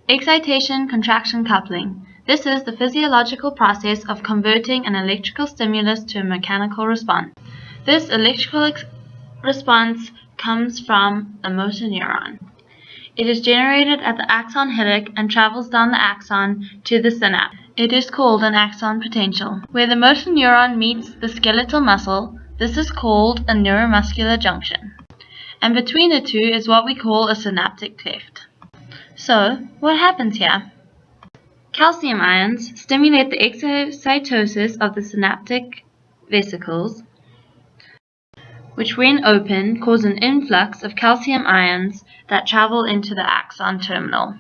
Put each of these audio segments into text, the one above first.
Excitation, contraction, coupling. This is the physiological process of converting an electrical stimulus to a mechanical response. This electrical response comes from a motor neuron. It is generated at the axon hillock and travels down the axon to the synapse. It is called an axon potential. Where the motor neuron meets the skeletal muscle, this is called a neuromuscular junction. And between the two is what we call a synaptic cleft. So, what happens here? Calcium ions stimulate the excitosis of the synaptic vesicles, which when open cause an influx of calcium ions that travel into the axon terminal.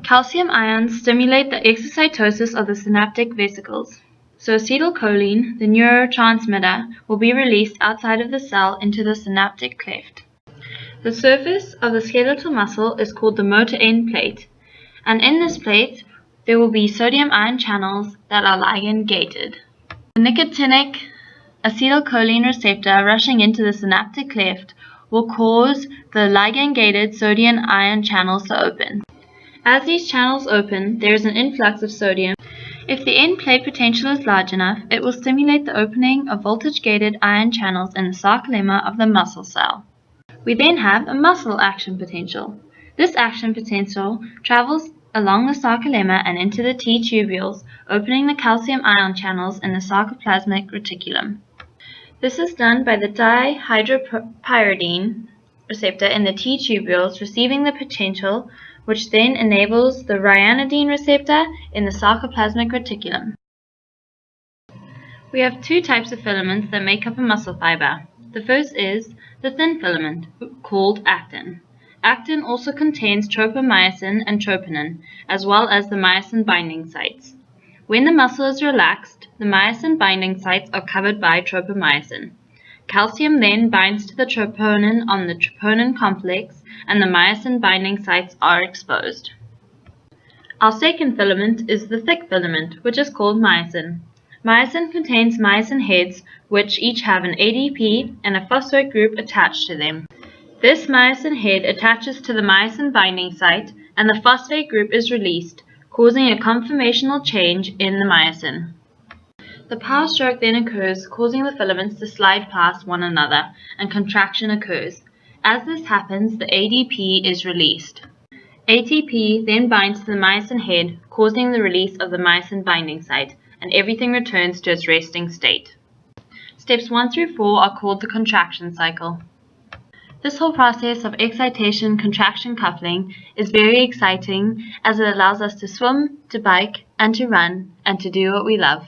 Calcium ions stimulate the excitosis of the synaptic vesicles. So acetylcholine, the neurotransmitter, will be released outside of the cell into the synaptic cleft. The surface of the skeletal muscle is called the motor end plate, and in this plate there will be sodium ion channels that are ligand gated. The nicotinic acetylcholine receptor rushing into the synaptic cleft will cause the ligand gated sodium ion channels to open. As these channels open, there is an influx of sodium. If the end plate potential is large enough, it will stimulate the opening of voltage gated ion channels in the sarcolemma of the muscle cell. We then have a muscle action potential. This action potential travels along the sarcolemma and into the T tubules, opening the calcium ion channels in the sarcoplasmic reticulum. This is done by the dihydropyridine receptor in the T tubules receiving the potential, which then enables the ryanodine receptor in the sarcoplasmic reticulum. We have two types of filaments that make up a muscle fiber. The first is the thin filament, called actin. Actin also contains tropomyosin and troponin, as well as the myosin binding sites. When the muscle is relaxed, the myosin binding sites are covered by tropomyosin. Calcium then binds to the troponin on the troponin complex, and the myosin binding sites are exposed. Our second filament is the thick filament, which is called myosin. Myosin contains myosin heads, which each have an ADP and a phosphate group attached to them. This myosin head attaches to the myosin binding site, and the phosphate group is released, causing a conformational change in the myosin. The power stroke then occurs, causing the filaments to slide past one another, and contraction occurs. As this happens, the ADP is released. ATP then binds to the myosin head, causing the release of the myosin binding site, and everything returns to its resting state. Steps 1 through 4 are called the contraction cycle. This whole process of excitation, contraction, coupling is very exciting as it allows us to swim, to bike, and to run, and to do what we love.